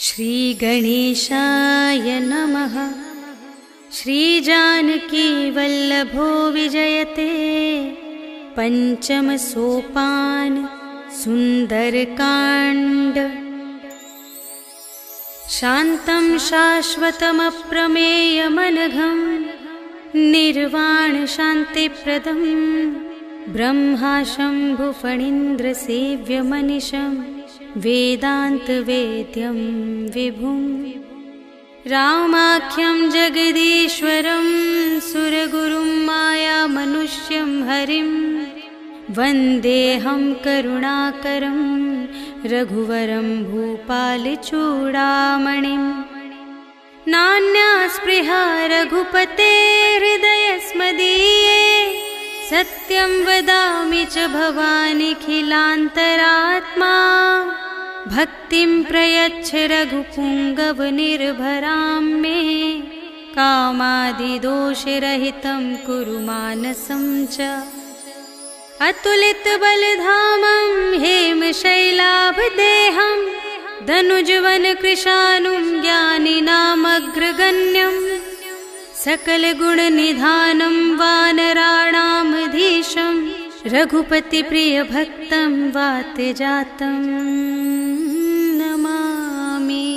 श्री गणेशाय नमः। श्रीजानकी वल्लभो विजयते। पंचम सोपान सुंदरकांड। शांतं शाश्वतमप्रमेयमनघं निर्वाण शांतिप्रदं ब्रह्मा शंभुफणीन्द्र सेव्यमनिशं वेदान्तवेद्यं विभुं रामाख्यं जगदीश्वरं सुरगुरुं मायामनुष्यं हरिं वन्देऽहं करुणाकरं रघुवरं भूपालचूडामणिं। नान्या स्पृहा रघुपते हृदयस्मदीये सत्यं वदामि च भवानिखिलान्तरात्मा। भक्तिं प्रयच्छ रघुपुङ्गवनिर्भरां मे कामादिदोषरहितं कुरु मानसं च। अतुलितबलधामं हेमशैलाभदेहं धनुजवनकृशानुं ज्ञानिनामग्रगण्यं सकलगुणनिधानं वानराणामधीशं रघुपतिप्रियभक्तं वातजातं नमामि।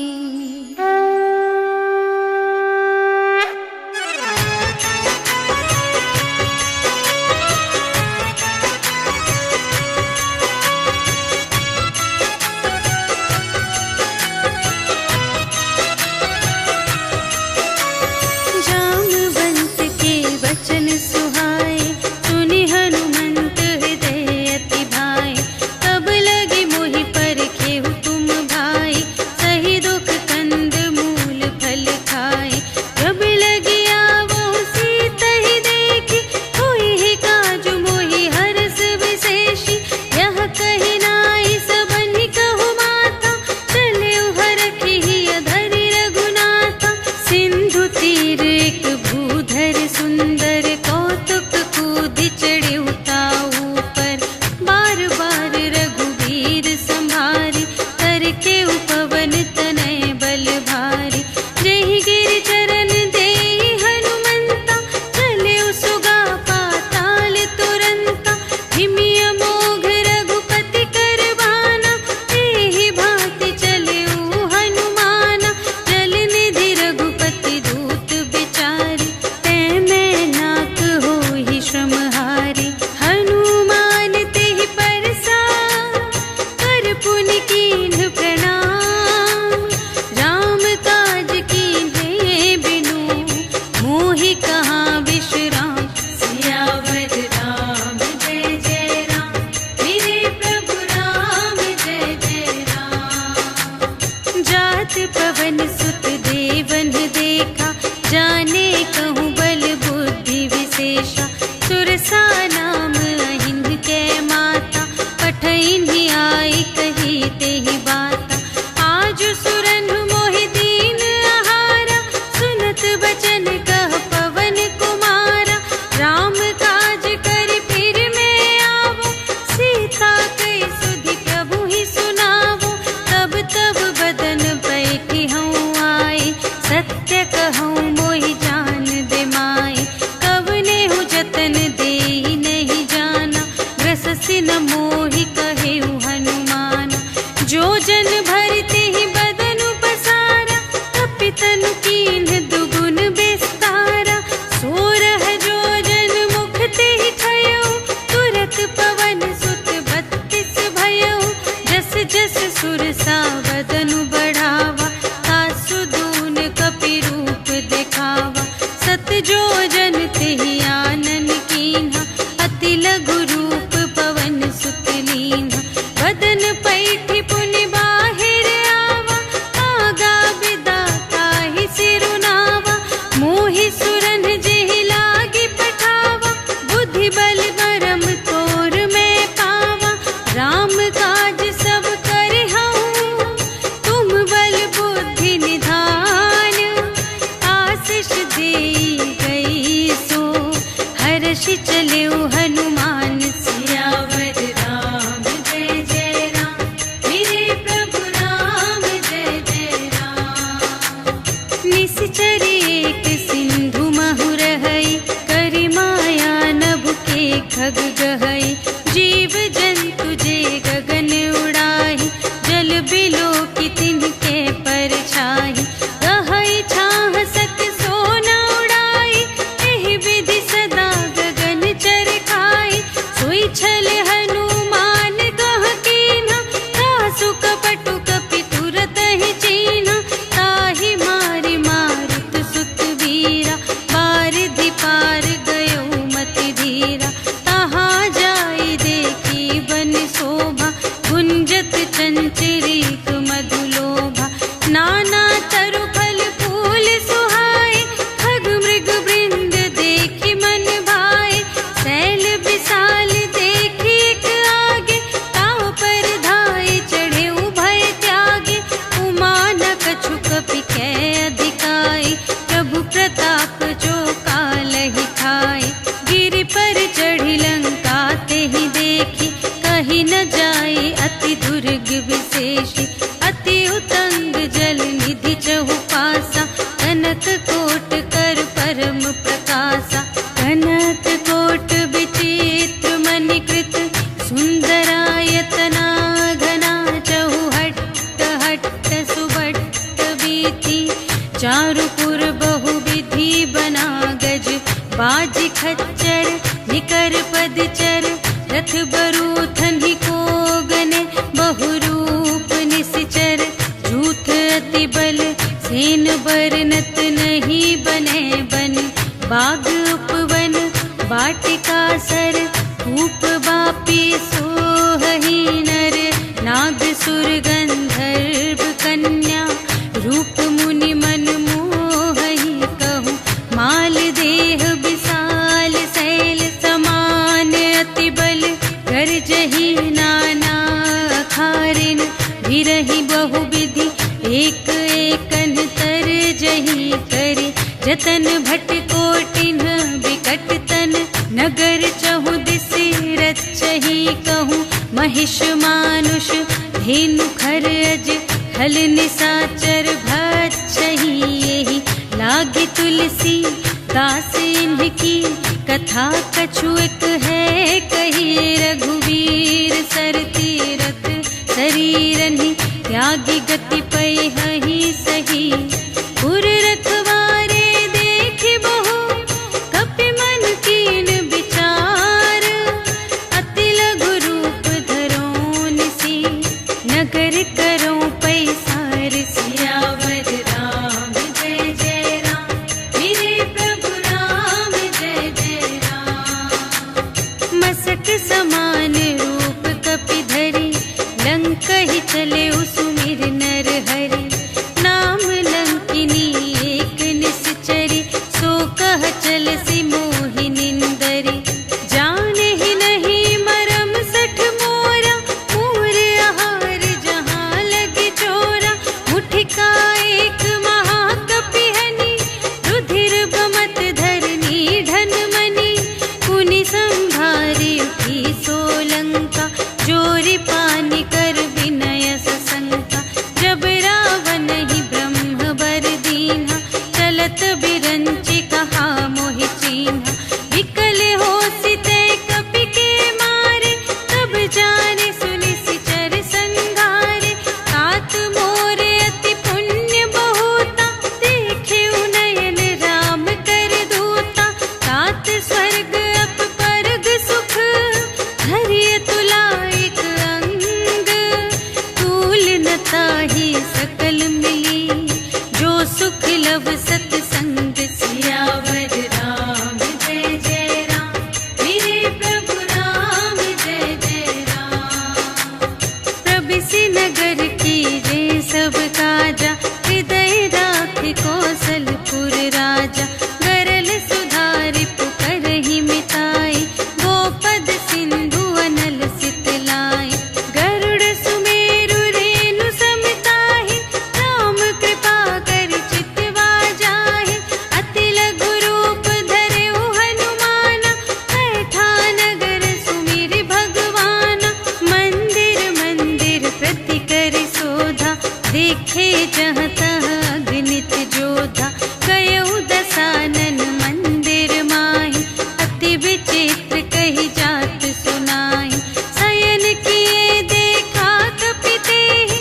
बिलो की तिनके परछाई, कहई छाह सक सोना उड़ाई, एहि विधि सदा गगन चरखाई। सोई छल हनुमान कह कीन्हा, सासु कपटु कपि तुरत ही चीन्हा। ताहि मारि मारुत सुत वीरा, बारिधि पार गयो मति धीरा। तहाँ जाई देखी बन शोभा, गुंजत चंचरीक मधुलोभा। नाना तरु फल फूल सुहाए, खग मृग वृंद देखी मन भाए। सैल विशाल देखी एक आगे, ताव पर धाये चढ़े उभय त्यागे। उमा न कछु कपि कै अधिकाई, प्रभु प्रताप जो कालहि खाए। गिरि पर चढ़ी लंका तेहि देखी, कही न जाई अति दुर्ग विशेषी। अति उतंग जल निधि चहु पासा, कनक कोट कर परम प्रकाशा। कनक कोट विचित्र मणिकृत, सुंदरायतना घना। चहु हट्ट हट्ट सुबट्ट बीथी, चारुपुर बहु विधि बना गज। बाज खच्चर निकर पदचर, रथ बरूथन ही कोगने। बहुरूप निश्चर झूठ अति बल, सेन बरनत नहीं बने बन। बाग उपवन वाटिका सर, धूप बापी सोहहि नर। नाग सुर गंधर्व कन्या, रूप मुनि मन मोहहि कहूँ। माल देह विशाल शैल समान, अति बल गरजहि नाना अखारिन। भिरहि बहु विधि एक एकन तरजहि करे। जतन भट कोटिन विकट तन, नगर चहु दिसि रचहि कहूँ। महिष मानुष धेनु खरज, हल निसाचर भक्षहि एहि। लागी तुलसी दास इनकी, कथा कछु एक है कही। रघुवीर सर तीरथ शरीरनि, त्यागी गति पैहि सही। पुर रखवारे देखि बहु, कपि मन कीन विचार। अति लघु रूप धरो निसी, नगर करो पैसार। सियावर राम जय जय राम, मेरे प्रभु राम जय जय राम। मसक समान रूप कपि धरि, लंकहि चले सुमिर नर हरि। नाम लंकिनी एक निश्चरी, सो कह चलसि मोहि निंदरी। जानहि नहीं मरम सठ मोरा, मोर आहार जहाँ लगे चोरा। मुठिका एक महाकपि हनि, रुधिर बमत धरनी ढन मनि। पुनि संभारी उठी सोलंका, जोरि पानि कर विनय सशंका। जब रावण ही ब्रह्म बर दीन्हा, चलत बिरंचि कहा मोहि चीन्हा। विकल होसि तै कपि के मारे, तब जाने सुनि सिचर संघारे। तात मोर अति पुण्य बहुता, देखे नयन राम कर दूता। तात स्वर्ग अप परग सुख, धरिय तुला एक अंग। तूल न ताहि सकल मिली, जो सुख लव सतसंग। सियावर राम जय जय राम, मेरे प्रभु राम जय जय राम। प्रबिसि नगर कीजे सब काजा, हृदय राखि कौशलपुर राजा। गरल सुधारि पुकारहि मिताई, गोपद सिंधु अनल सितलाई। गरुड़ सुमेरु रेणु समताहि, राम कृपा करि चितवा जाहि। अति लघु रूप धरहु हनुमाना, बैठा नगर सुमिरि भगवाना। मंदिर मंदिर प्रति करि शोधा, देखे जहाँ तहाँ अगणित जोधा। गयउ दसानन मंदिर माहि, अति विचित्र कही जात सुनाई। शयन किए देखा कपि तेहि,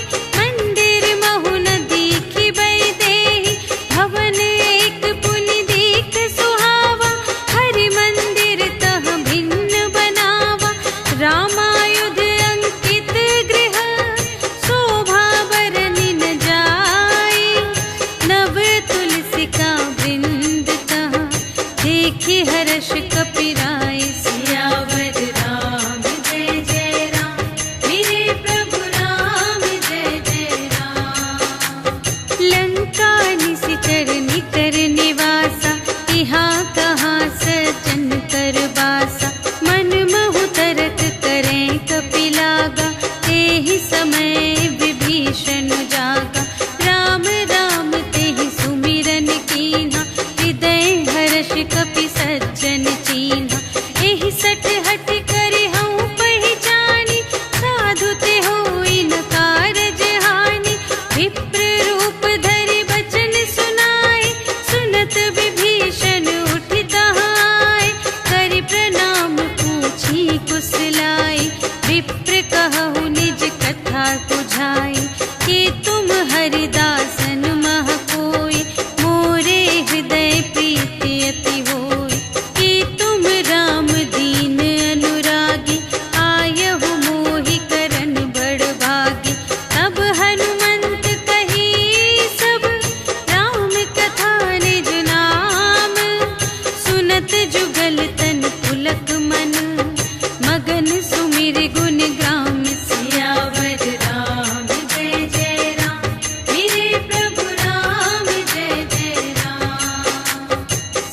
हरिदासन मह कोई, मोरे हृदय प्रीति अति होई। कि तुम राम दीन अनुरागी, आयहु मोहि करन बड़ भागी। तब हनुमंत कही सब, राम कथा निज नाम। सुनत जुगल तन पुलक मन, मगन सुमिर गुण ग्राम। सियावर राम जय जय राम, मेरे प्रभु राम जय जय राम।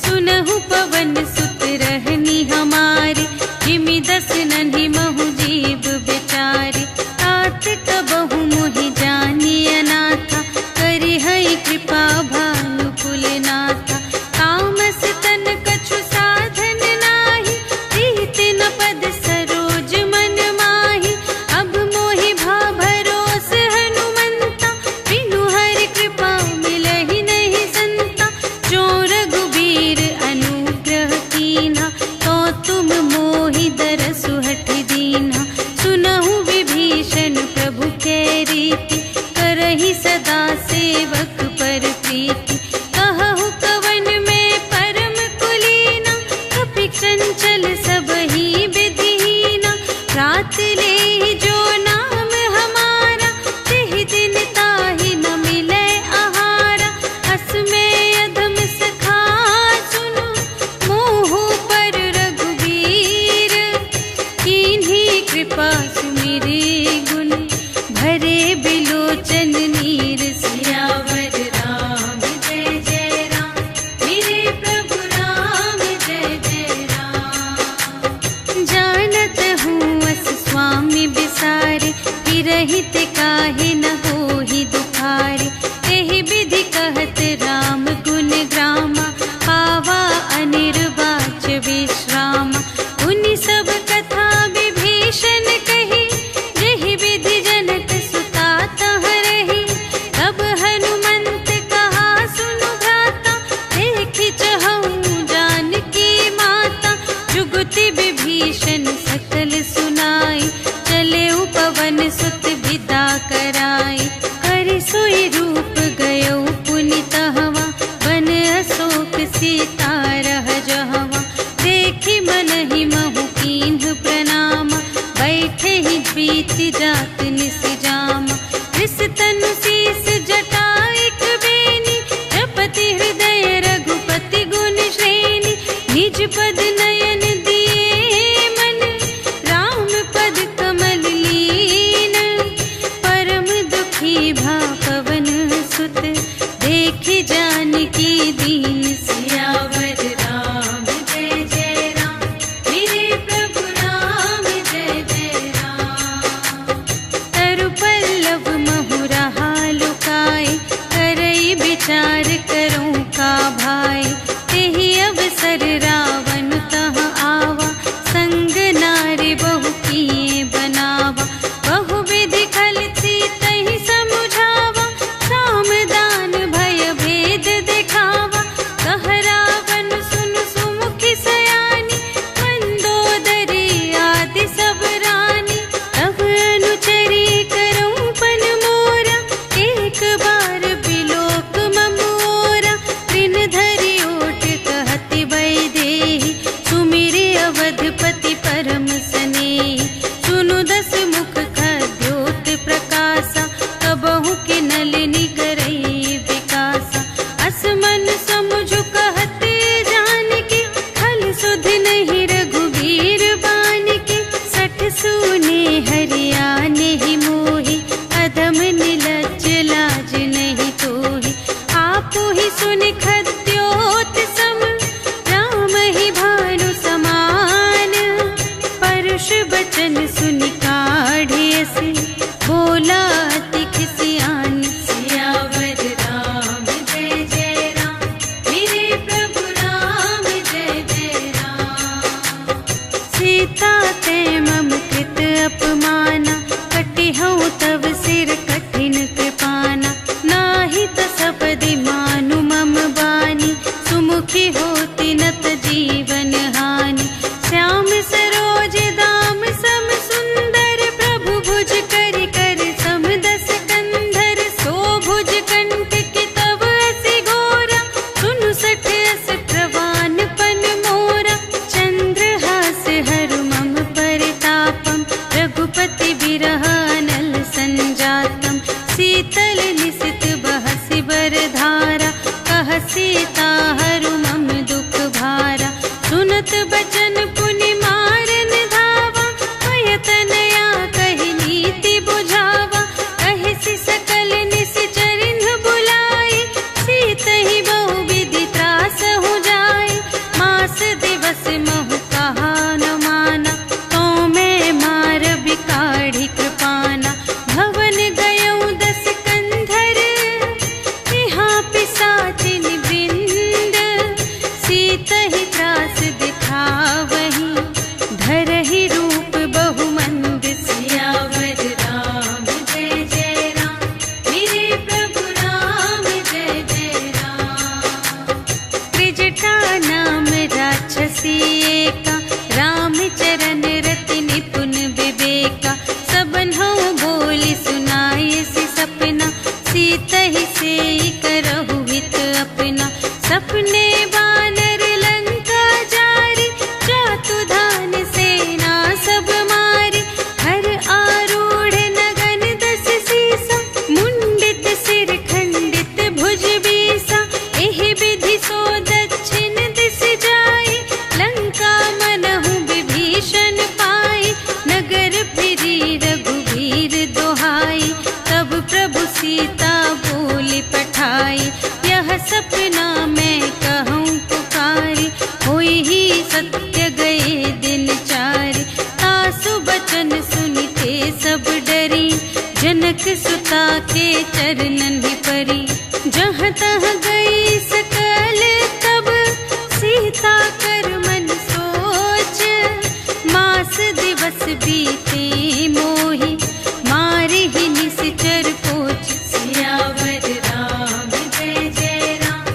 सुनहु पवन सुत रहनी हमारी, जिमि दस नन्हि महु जीव बेचारी। तात कबहु मोहि जानी अनाथा, करिहै कृपा भानु कुलनाथा। तामस तन कछु साधन नाही, प्रीति न पद सरोज मन माही। अब मोहि भा भरोस हनुमंता, बिनु हरि कृपा मिलहि नहीं संता। जो रघुबीर अनुग्रह कीन्हा, तो तुम मोहि दरसु हठि दीन्हा। सुनहु विभीषण प्रभु कै रीति, करहि सदा सेवक पर प्रीति। कहहु कवन में परम कुलीना, कपि चंचल सबहि विधिहीना। रात लेहि जो नाम हमारा, तिहि दिन ताहि न मिलै आहारा। अस में अधम सखा सुनु, मोहु पर रघुबीर। कीन्ही कृपा सुमिरि गुण, भरे बिलोचन नीर। सियावर राम जय जय राम, मेरे प्रभु राम जय जय राम। जानत हूँ अस स्वामी बिसारे, हिरहित काहे न होहि दुखारे। एहि विधि कहत राम गुण ग्रामा, पावा अनिर्वाच विश्रामा। उनि सब कथा विभीषण कही, जेहि विधि जनक सुता तह रही। तब हनुमंत कहा सुनु भ्राता, देखि चहऊँ जानकी माता। जुगति विभीषण सकल सुनाई, चले पवन सुत विदा कराई। करि सोई रूप गयो पुनि तहवा, बन अशोक सीता रह जहवा। देखि मनहि महु कीन्ह प्रणामा, बैठे ही प्रीति जात निस जामा। रिस तनु शीस जटा एक बेनी, जपति हृदय रघुपति गुण श्रेणी। निज पद नयन दिए मन, राम पद कमल लीन। परम दुखी भा पवन सुत, देखि जानकी दीन। सियावर राम जय जय राम, मेरे प्रभु राम जय जय राम। तरु पल्लव महु रहा लुकाई, करई विचार करूँ का भाई। तेहि अवसर रावण तह आवा, संग नारी बहु किए बनावा। बहु विधि खलती तहि समुझावा, साम दान भय भेद दिखावा। कह रावण सुनु सुमुखी सयानी, मंदोदरी आदि सब रानी। तब अनुचरी करऊँ पन मोरा, एक बार बिलोक ममोरा। दिन धरि ओट कहति वैदेही, सुमिरि अवधपति परम स्नेही। सुनु दस मुख खद्योत प्रकाशा, कबहु के नलिनी करई विकासा। अस मन समुझ कहत जानकी, खल सुध नहीं रघुबीर बानकी। सठ सूने हरियाने ही मोहि, अधम निलज्ज लाज नहीं तोहि। आपु ही सुनि खद्योत सम, राम ही भानु समान। परुष बचन सुनि काढ़े से, बोला अति खिसियान। सिया तहि से करहु हित अपना। सपने बानर लंका जारी, जातु धान सेना सब मारी। हर आरूढ़ नगन दस सीसा, मुंडित सिर खंडित भुज बीसा। एहि विधि सो दक्षिण दिस जाई, लंका मनहु विभीषण पाई। नगर फिरी रघुवीर दोहाई, तब प्रभु सीता बोली पठाई। यह सपना मैं कहूँ पुकारी, होई ही सत्य गए दिन चारि। तासु बचन सुनिते सब डरी, जनक सुता के चरणन ही परी। जहाँ तहाँ गई सकल तब, सीता कर मन सोच। मास दिवस बीते मोहि, मारे ही निश्चर पोच। सियावर राम जय जय राम,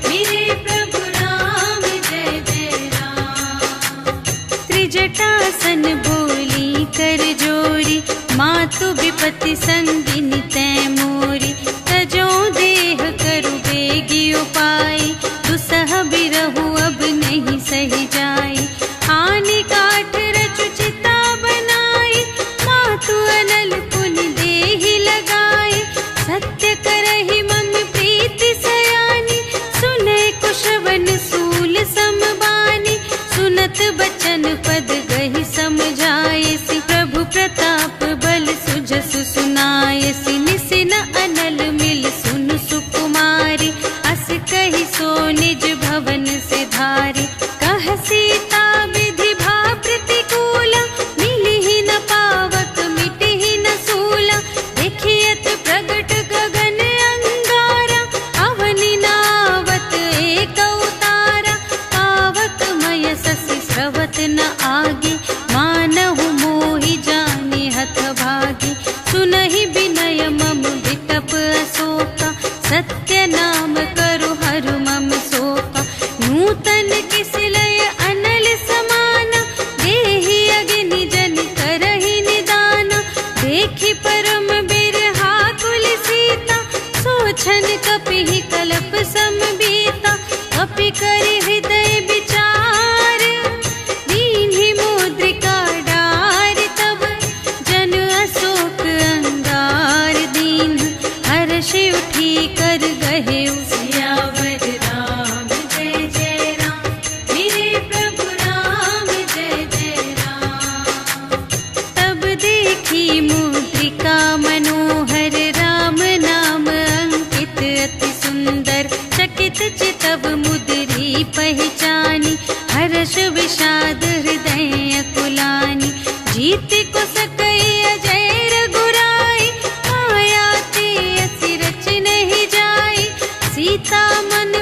मेरे प्रभु राम जय जय राम। त्रिजटासन बोली कर जोरी, मातु विपति संगिनी तै मोरी। तजो देह करु बेगी उपाई, दुसह बिरहु अब नहीं सही जाई। आने काठ रचु चिता बनाई, मातु अनल पुन देहि लगाई। सत्य करहि मम प्रीति सयानी, सुने कुशवन सूल समबानी। सुनत बचन पद गहि समझायसि, प्रभु प्रताप बल सुजसु सुनायसि। निसिन अनल मिल सुन सुकुमारी, अस कहि सो निज भवन से धारी। कह सीता विधि भा प्रतिकूला, मिलिहि न पावक मिटिहि न सूला। देखियत प्रगट गगन अंगारा, अवनि नावत एक अवतारा। पावक मय शशि स्रवत न आगे, मानहु मोहि जाने हथ भागी। सुनहि विनय मम विटप अशोका, सत्य नाम करु हरु मम शोका। नूतन किस लय अनल समाना, देहि अग्नि जन करहि निदाना। देखि परम बिरहा कुल सीता, सोछन कपिहि कलप समबीता। कपि करि हृदय विचार, दीन्हि मुद्रिका डार। तब जन अशोक अंगार दीन, हर्षि उठी कर गहेउ। सियावर राम जय जय राम, मेरे प्रभु राम जय जय राम। तब देखी मुद्रिका मनोहर, राम नाम अंकित अति सुंदर। चकित चितव मुद्री पहचानी, हर्ष विषाद हृदय अकुलानी। जीत को सकई अजय रघुराई, माया ते असि रच नहीं जाई। सीता मन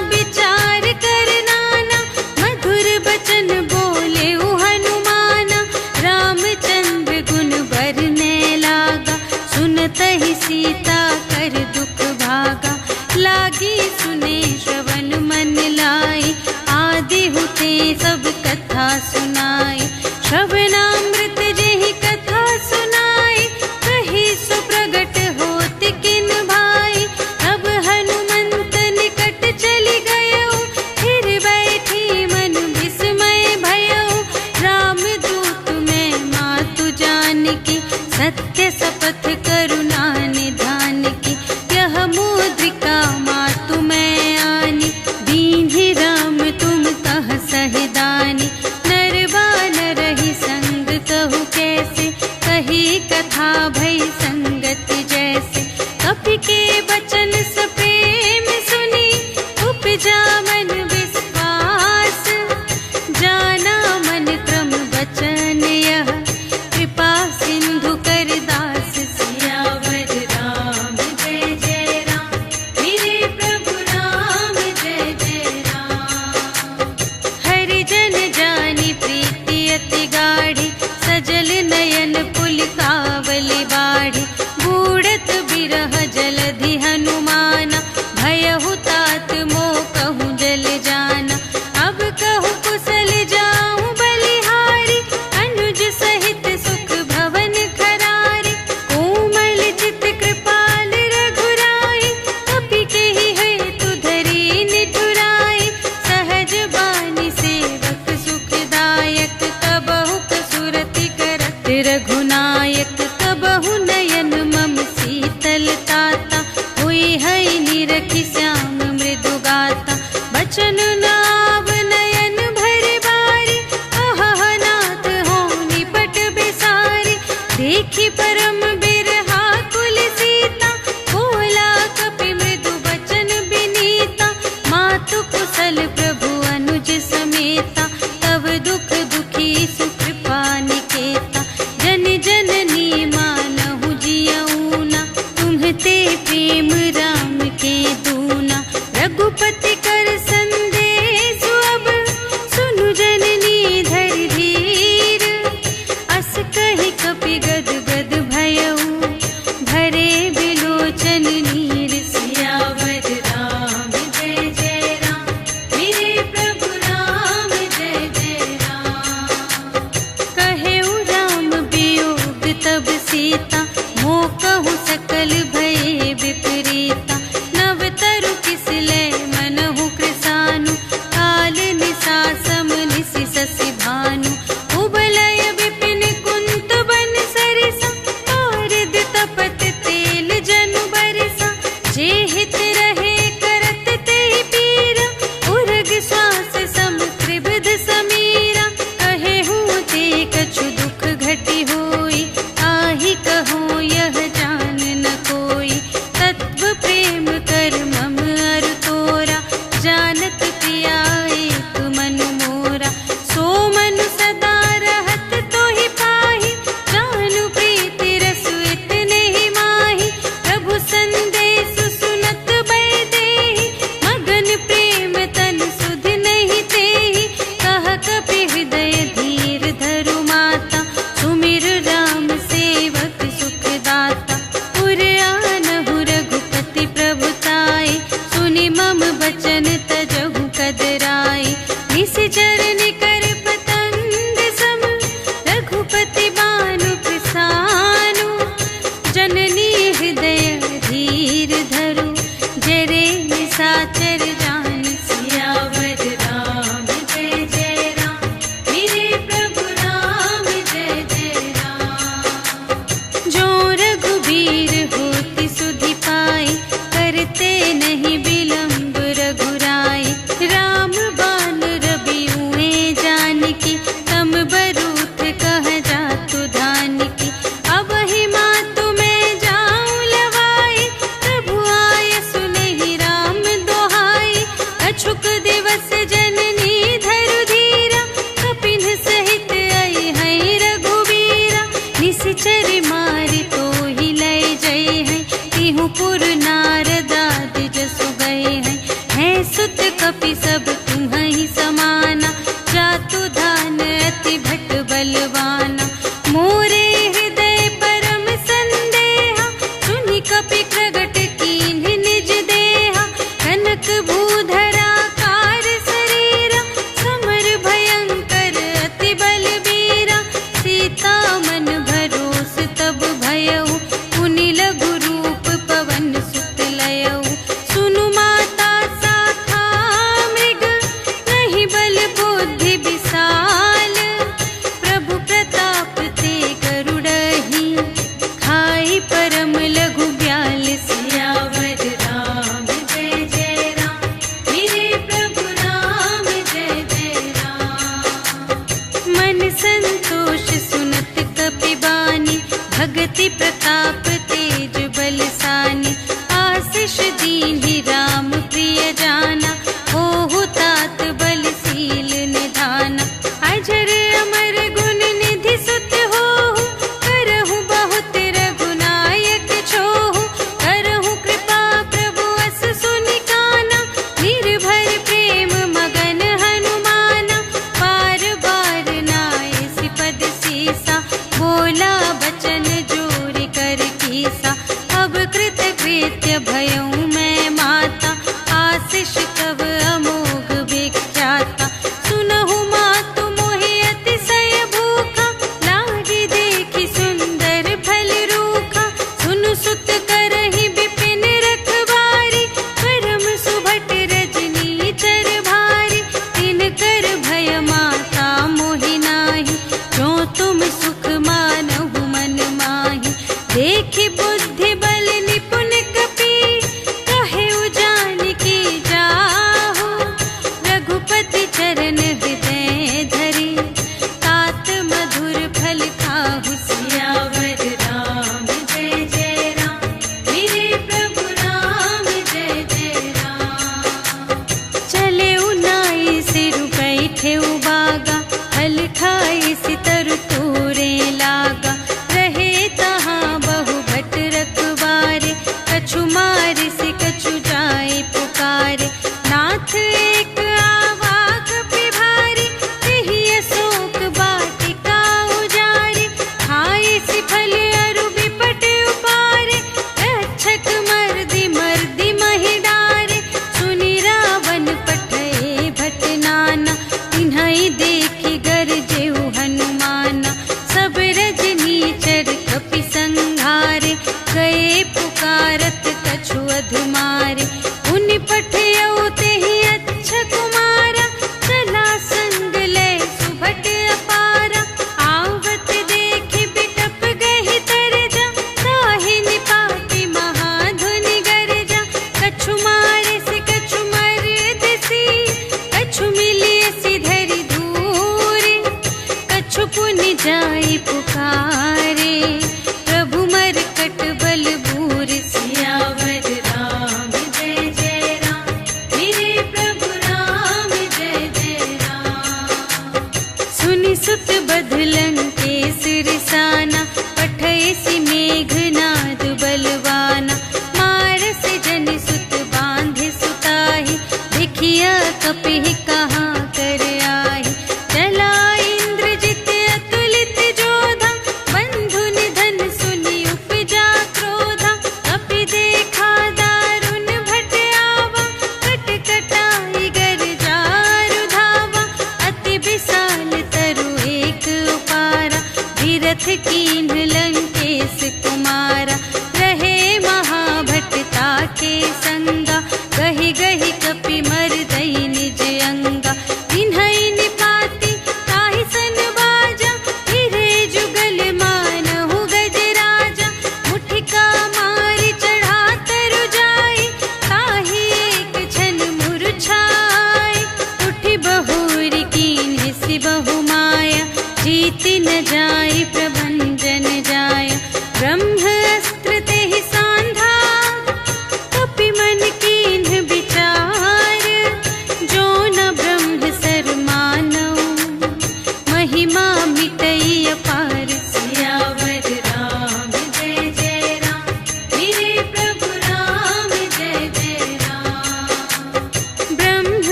श्याम मृदु गाता, बचन नाव नयन भर बारी, अहह नाथ हो निपट बिसारी। देखी परम बिरहा कुल सीता, बोला कपि मृदु बचन बिनीता। मातु कुशल प्रभु अनुज समेता, तब दुख दुखी सुकृपा निकेता। जन जननी मानहु जियऊ ना, तुम्हते प्रेम राम के दूना।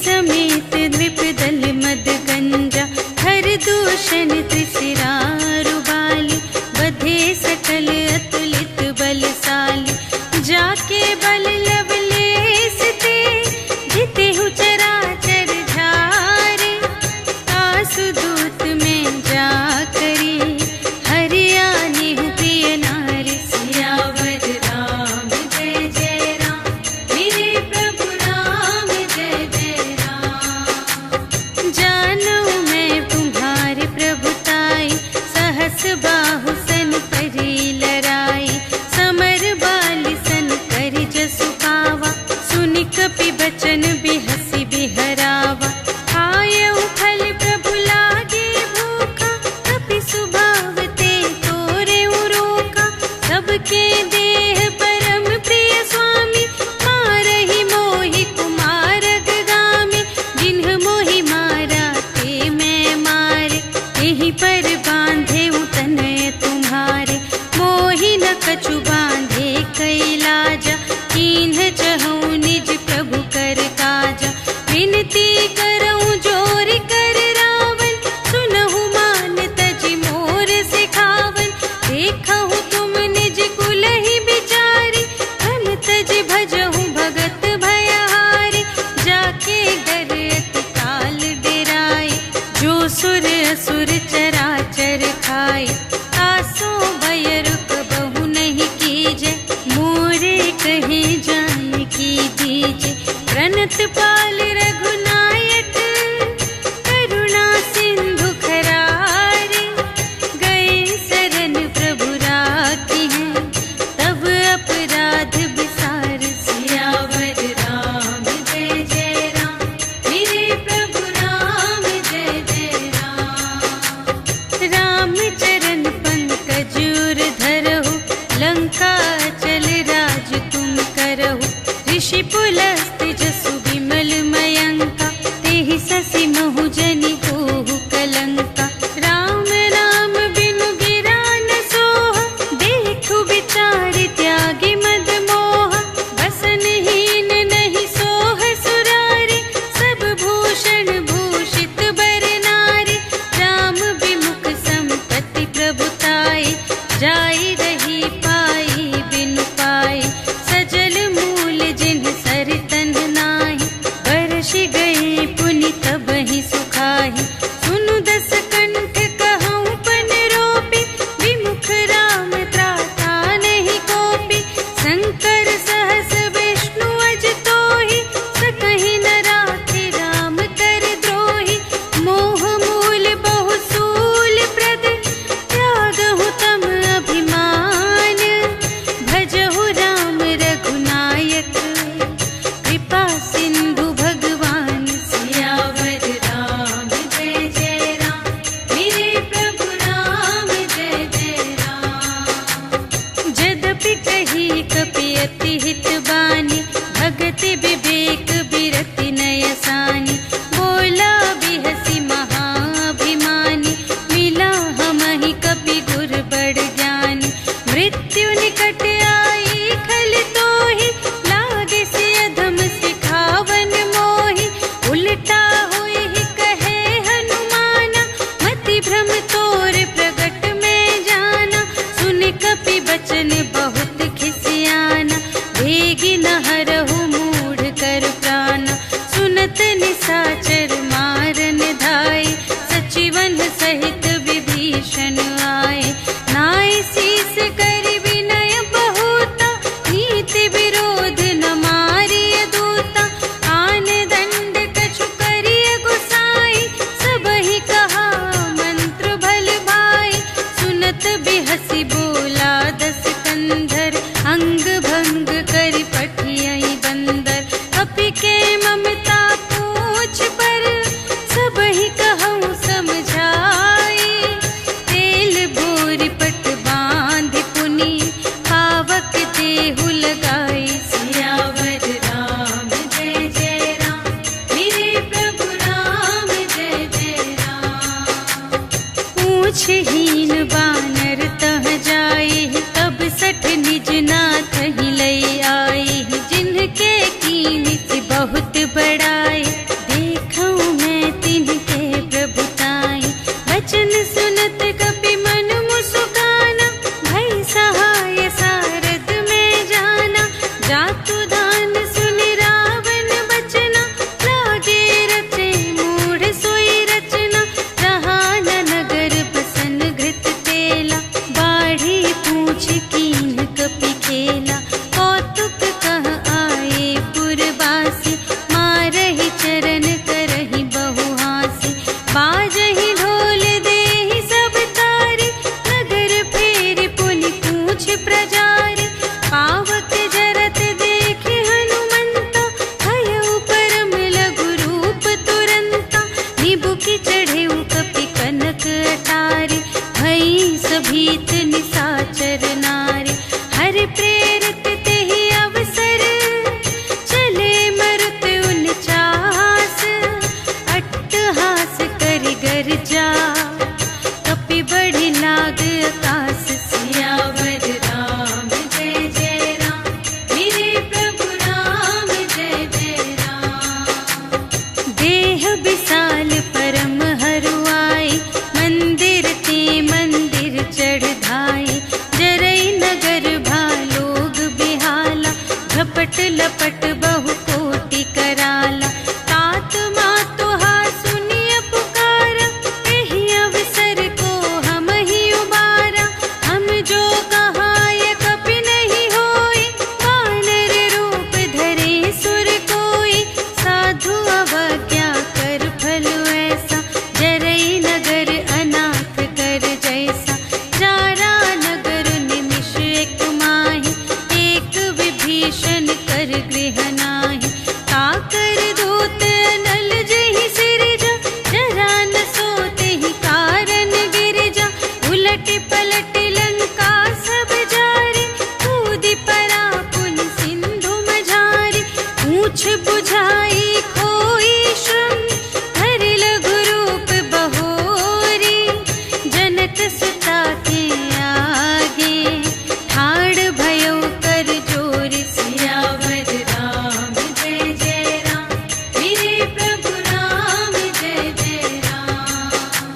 समेत द्विपदल मद गंजा हर दूषण त्रिशिरारु बाली बधे सकल अतुलित बलशाली जाके बल लवलेस ते जिते हु चराचर झारे आसुदूत में जा करी हरियाणी हूँ प्रिय नारी सियावर राम जय जय राम मेरे प्रभु राम जय जय राम जानो मैं तुम्हारे प्रभुताई सहस बाहु सन परी लराई समर बाली सन करि जसु पावा सुनि कपि बचन बिहसी बिहरावा आयऊ फल प्रभु लागे भूखा कपि सुभाव ते तोरे रोका सबके देह परम प्रिय स्वामी मारहि मोहि कुमारग गामी जिन्ह मोहि मारा ते मैं मारे यहीं पर बांधे तनय तुम्हारे मोहि न कछु बांधे कैलाजा कीन्ह चहूँ निज प्रभु कर काजा विनती करऊँ जोर कर रावण सुनहु मान तजि मोर सिखावन देखहु तुम निज कुल ही बिचारी धन तजि भजहु भगत भयहारी जाके डर अति काल डेराए जो सुर असुर चराचर खाए आसो भय रुक बहु नहीं कीजे मोरे कहे जान की दीजे प्रणत पाल रघुनायक करुणा सिंधु खरारे गए शरण प्रभु राखी हैं तब अपराध विसार सियावर राम जय जय राम मेरे प्रभु राम जय जय राम चरण पंकज उर धरहु लंका चल राज तुम करहु ऋषि पुलस्त जसु विमल मयंका तेहि ससि महु जनि होहु कलंका राम नाम बिनु गिरा न सोह देखु विचार त्यागी मद मोह बसनहीन नहीं सोह सुरारी सब भूषण भूषित बर नारी राम विमुख संपत्ति प्रभुताई जाई रही पाई बिनु पाई सजल मूल जिन्ह सर तन नाही बरसि गए पुनि तबहि सुखाहि सुनु दस कंठ कहऊँ पन रोपी विमुख राम त्राता नहीं कोपी शंकर सहस विष्णु अज तोहि सकहि न राखे राम कर द्रोही मोह मूल बहु सूल प्रद त्यागहु तम अभिमान भजहु राम रघुनायक कृपा सिंधु भगवान सियावर राम जय जय राम मेरे प्रभु राम जय जय राम जदपि कही कपि अति हित बानी भगति विवेक बिरति नयसानी बोला बिहसी महाभिमानी मिला हमहि कपि गुर बड़ ज्ञानी मृत्यु निकट आई खल तोहि लागे से अधम सिखावन मोहि उल्टा हुई ही कहे हनुमाना मति भ्रम तोर प्रगट में जाना सुन कपि बचन बहुत खिसियाना भेगी न हरहु मूढ़ कर प्राण सुनत निसाचर मारन धाय सचिवन सहित विभीषण आए नाय शीस कर विनय बहुता नीति विरोध न मारिय दूता आन दंड कछु करिय गुसाई सबहि कहा मंत्र भल भाई सुनत बिहसी बोला दस कंधर अंग भंग करि पठियहि बंदर अपि के ममता पूछ पर सबहि कहऊँ समझाई तेल बोरि पट बांधि पुनि पावक देहु लगाई सियावर राम जय जय राम मेरे प्रभु राम जय जय राम पूछहीन बानर तह जाए तब सठ निज नाथ ही लई आई जिनके कीमत बहुत बड़ाए गर्जा, कपि बढ़ि लाग आकाश सियावर राम जय जय राम, मेरे प्रभु राम जय जय राम। देह विशाल परम हरुआई, मंदिर ते मंदिर चढ़ धाई, जरई नगर भालोग बिहाला, झपट लपट बहु कोटि कराला। तात मातु हा सुनिय पुकारा, एहि अवसर को हम ही उबारा। हम जो कहाय कपि नहीं होई, वानर रूप धरे सुर कोई। साधु अवज्ञा कर फल ऐसा, जरई नगर अनाथ कर जैसा। जारा नगर निमिष एक माहि, एक विभीषण कर गृह नाही। काकर दूत अनल जहि सिरजा, जरा न सोते ही कारण गिरजा। उलट पलट लंका सब जारी, कूदि परा पुन सिंधु मझारी। पूछ बुझाई खोई श्रम, धरि लघु रूप बहोरी। जनक सुता के आगे, ठाड़ भयो कर जोर। सियावर राम जय जय राम, मेरे प्रभु राम जय जय राम।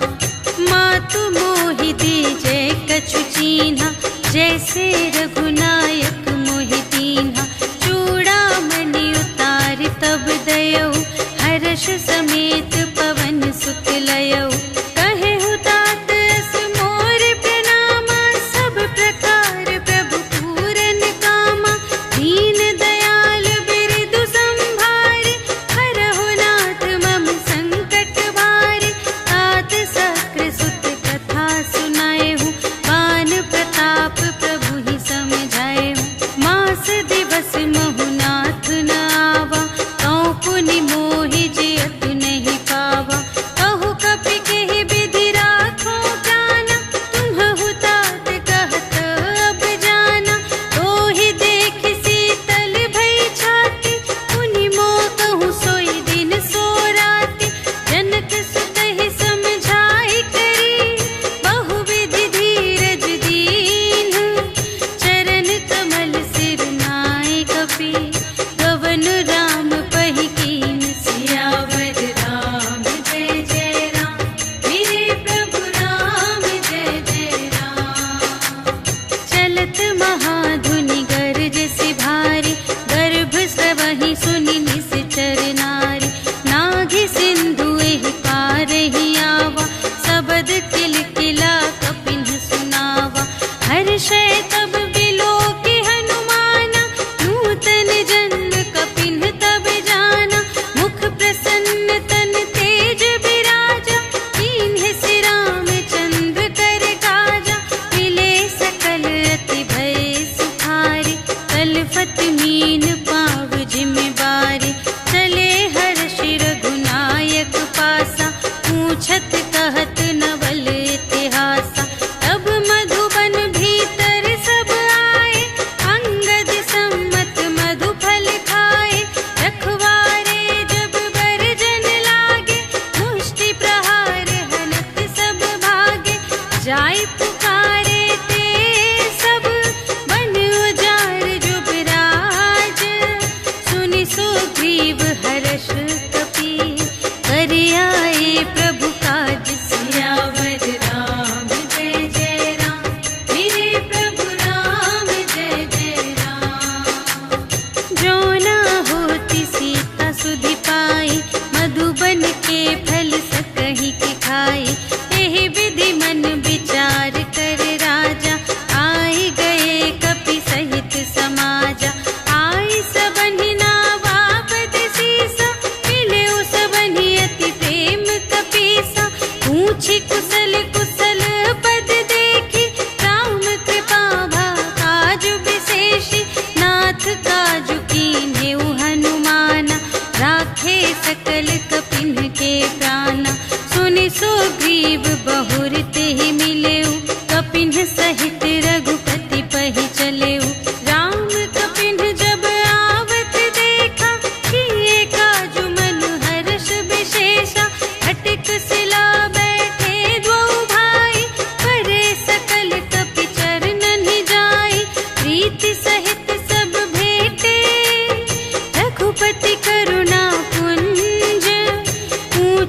मातु मोहि दीजै कछु चीन्हा, जैसे रघुनायक मोहि दीन्हा। चूड़ामणि उतारि तब दयौ, हर्ष समेत पवन सुत लयौ। कहेहु तात अस मोर प्रणामा, सब प्रकार प्रभु पूरन कामा। दीन दयाल बिरदु संभारे, हरहु नाथ मम संकट भारे। तात सक्र सुत कथा सुनाएहु, बान प्रताप प्रभु ही समझाएहु। मास दिवस महु नाथ न आवा, तौ पुनि मोहि जियत नहीं पावा। कहु कपि के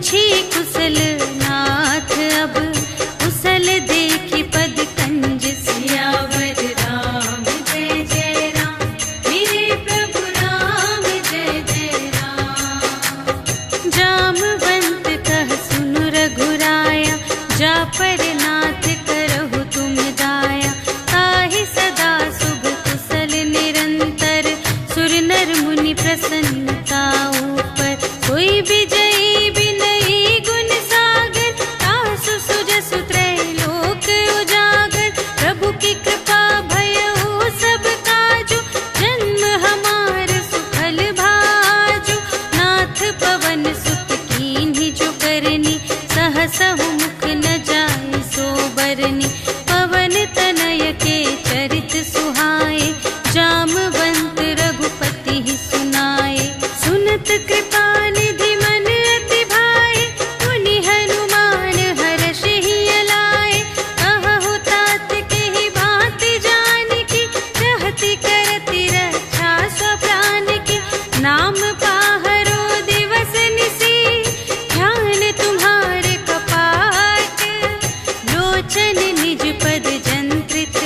पूछी कुशल नाथ अब कुशल देखी पद कंज सियावर राम जय जय राम मेरे प्रभु राम जय जय राम। जामवंत कह सुनु रघुराया जा पर नाथ करहु तुम दाया ताहि सदा शुभ कुशल निरंतर सुर नर मुनि प्रसन्नता ऊपर कोई विजयी बिनयी गुण सागर तासु सुजसु त्रैलोक उजागर प्रभु की कृपा भयउ सब काजु जन्म हमार सुफल भाजु नाथ पवन सुत कीन्ही जो करनी सहसहु मुख न जाय सो बरनी पवन तनय के चरित सुहाए जामवंत रघुपति ही सुनाए सुनत कृपा निधि मन अति भाए मुनि हनुमान हर्षि हियलाए कहहु तात केहि बात जानकी रहति करति रक्षा स्वप्राण की नाम पाहरो दिवस निसी ध्यान तुम्हारे कपाट लोचन निज पद जंत्रित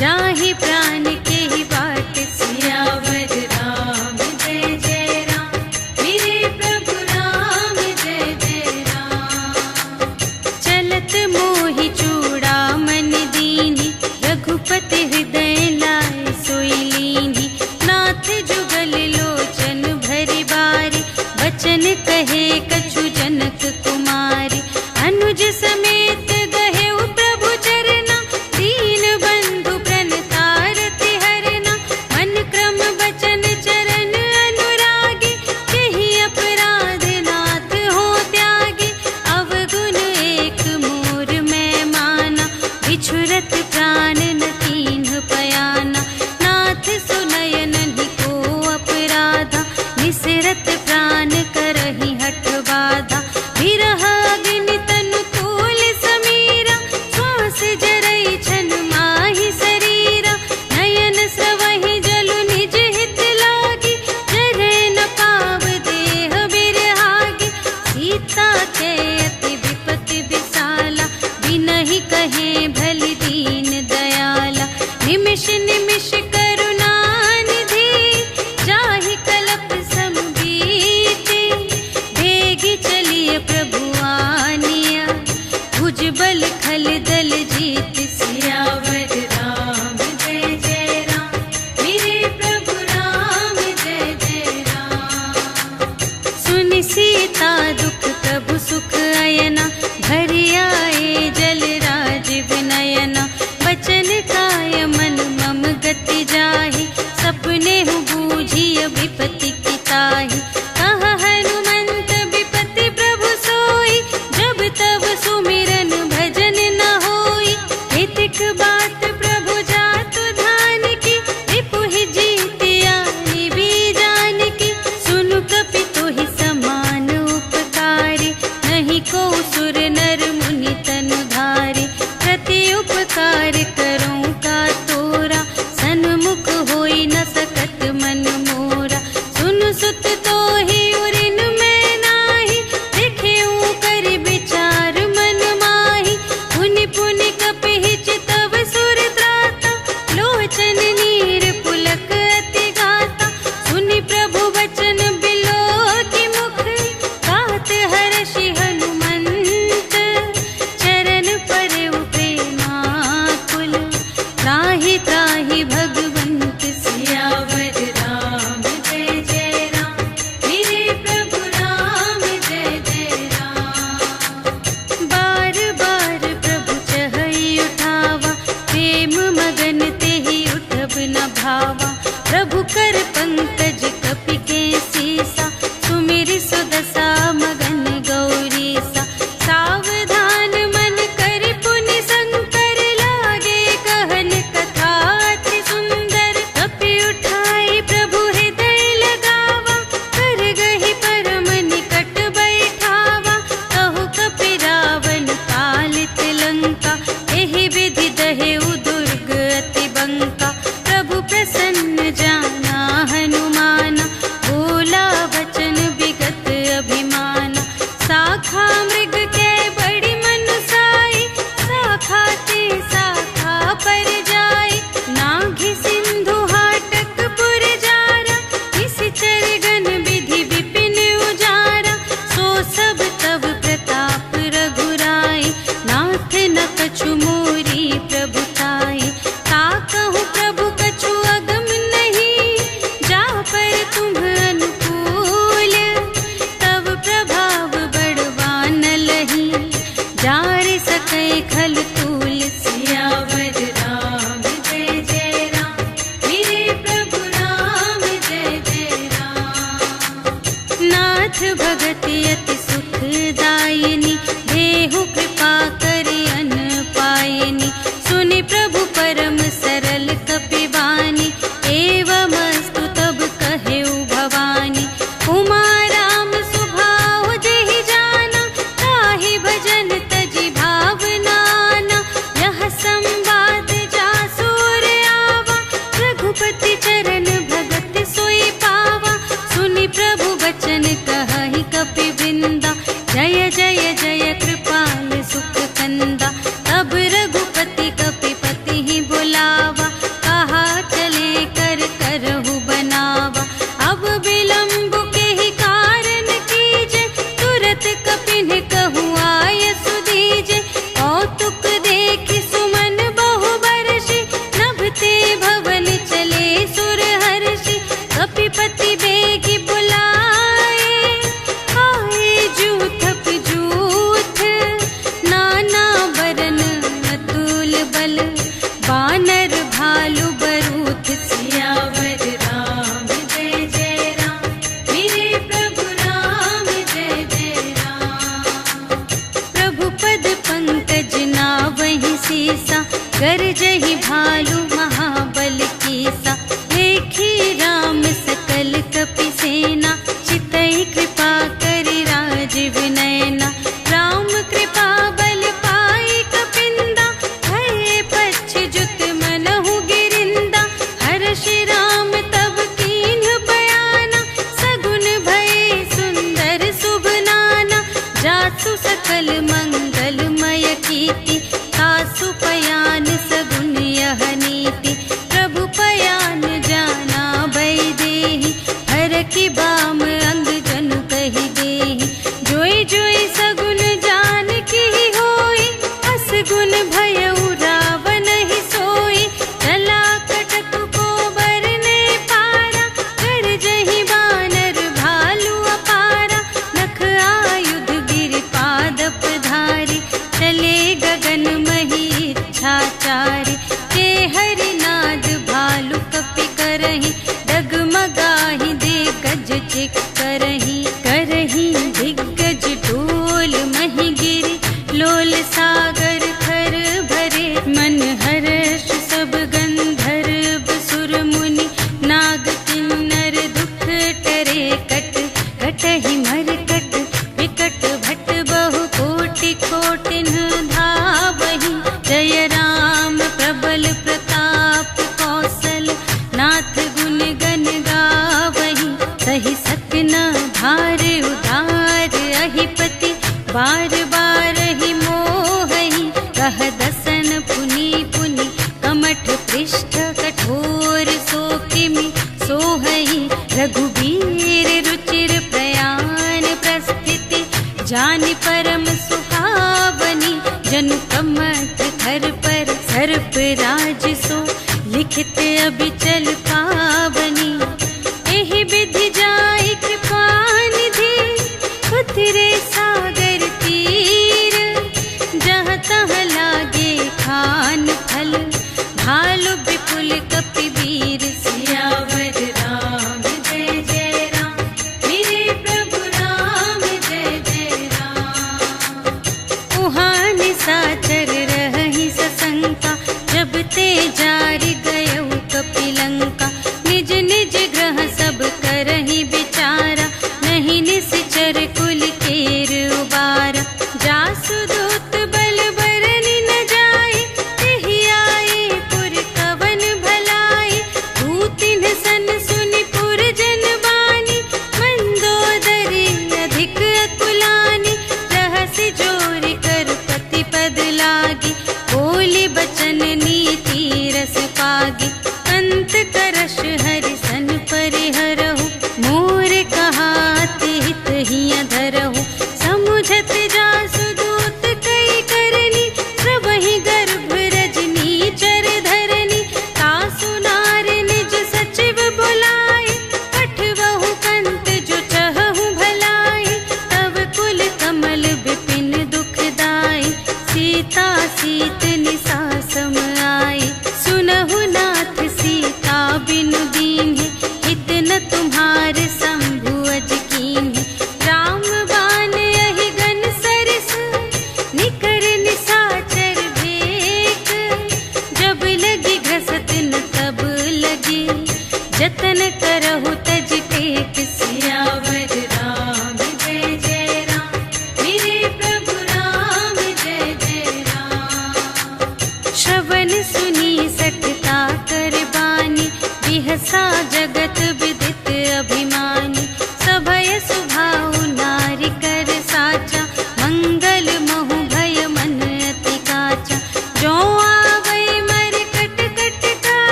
जाहि प्राण के ही बाट सियावर राम जय जय राम मेरे प्रभु राम जय जय राम। चलत मोहि चूड़ामन दीन्ही रघुपति हृदय लाए सोई लीन्ही नाथ जुगल लोचन भरि बारी बचन कहे कछु जनक कुमारी अनुज समेत गहेउ प्रभु चरना दीन बंधु प्रणतारति हरना मन क्रम बचन चरण अनुरागी केहि अपराध नाथ हो त्यागी अवगुण एक मोर मैं माना बिछुरत प्राण न कीन्ह पयाना नाथ सुनय नहि को अपराधा निसिरत प्राण करहि हठ बाधा विरह अग्नि तनु तूल समीरा श्वास जरई छन माहि शरीरा नयन स्रवहि जलु निज हित लागी जरै न पाव देह बिरहागी सीता के अति विपति विसाला बिनहि कहे भलि दीन दयाला निमिष निमिष करुणा निधि जाहि कलप सम बीति भेगी चलिए प्रभु आनिया भुजबल खल दल जीत सियावर राम जय जय राम मेरे प्रभु राम जय जय राम। सुनि सीता दुख प्रभु सुख शाखा मृग के बड़ी मनुसाई, शाखा ते शाखा पर जाए। नाघि सिंधु हाटक पुर जारा, निशिचर गण विधि विपिन उजारा। सो सब तब प्रताप रघुराई, नाथ न कछु मोरी प्रभुताई। ताकहु प्रभु कछु अगम नहीं, जा पर तुम अनुकूल। तब प्रभाव बड़वान लही, जार सकै खल तूल। सियावर राम जय जय राम, मेरे प्रभु राम जय जय राम। नाथ भगति अति सुखदायिनी, देहु कृपा करि अन पायिनी। सुनि प्रभु परम सरल कपिवानी, एवमस्तु तब कहेउ भवानी। उमा राम सुभाव जेहि जाना, ताहि भजन तजि भावनाना। यह संवाद जासुर आवा, रघुपति चरण भगत सोई पावा। सुनि प्रभु वचन कहहि कपिवृंदा, जय जय जय कृपाल सुख कंदा। तब रघुपति कपिपति ही बुलावा, कहा चले कर करहु बनावा। अब विलंब के ही कारण कीजे, तुरत कपिन कहु आय सुदीजे। कौतुक देखि सुमन बहु बरषि, नभते भवन चले सुर हर्षि। कपिपति बेगी बुलाए, आए जूथप जूथ। नाना बरन अतुल बल, बानर भालु बरूथ। सियावर राम जय जय राम, मेरे प्रभु राम जय जय राम। प्रभु पद पंकज नावहि सीसा, गरजहि भालु महाबल कीसा। देखी राम सकल कपि सेना, चितई कृपा करि राजीव नयना। राम कृपा बल पाई कपिंदा, भये पच्छिजुत मनहु गिरिंदा। हर्षि राम तब कीन्ह बयाना, सगुन भये सुंदर शुभ नाना। जासु सकल मंगलमय कीर्ति, तासु पयान सगुन यह नीति। प्रभु पयान जाना भय देहि, हरखि बाम अंग जनु कहि देहि। जोई जोई सगुन जान की होई, असगुन भयउ रावण ही सोई। चला कटक को बरने पारा, गरजहि बानर भालु अपारा। नख आयुध गिरि पादप धारी, चले गगन मही इच्छाचारी। ते हरिनाद भालु कपि करहि, डगमगाहि दे गज चिक करहि। करहि दिग्गज ढोल महि गिरि, लोल सागर थर भरे। मन हर्ष सब गंधर्व सुर मुनि, नाग किन्नर दुख टरे। कट कटहि मरकट, विकट भट बहु कोटि कोटिन धावहि। जय राम प्रबल प्रताप कौशल, नाथ गुण गण गावहि। सहि सकन भार उधार अहिपति, बार बार ही मोहहि। कह दसन पुनि पुनि, कमठ पृष्ठ कठोर सो किमि सोहहि। रघुबीर रुचिर प्रयाण प्रस्थिति, जानि परम सुहावनी। जनु कमठ धर पर सर्प राज सो, लिखित अबिचल पावनी। एहि विधि जाई कृपा निधि, उतरे सागर तीर। जहाँ तहाँ लागे खान फल, भालु विपुल कपिवीर। सियावर राम जय जय राम, मेरे प्रभु राम जय जय राम। उहाँ निशाचर रहहि सशंका, जब ते जारि गयउ कपिलंका। निज जोर कर पति पद लागी, बोली बचन नी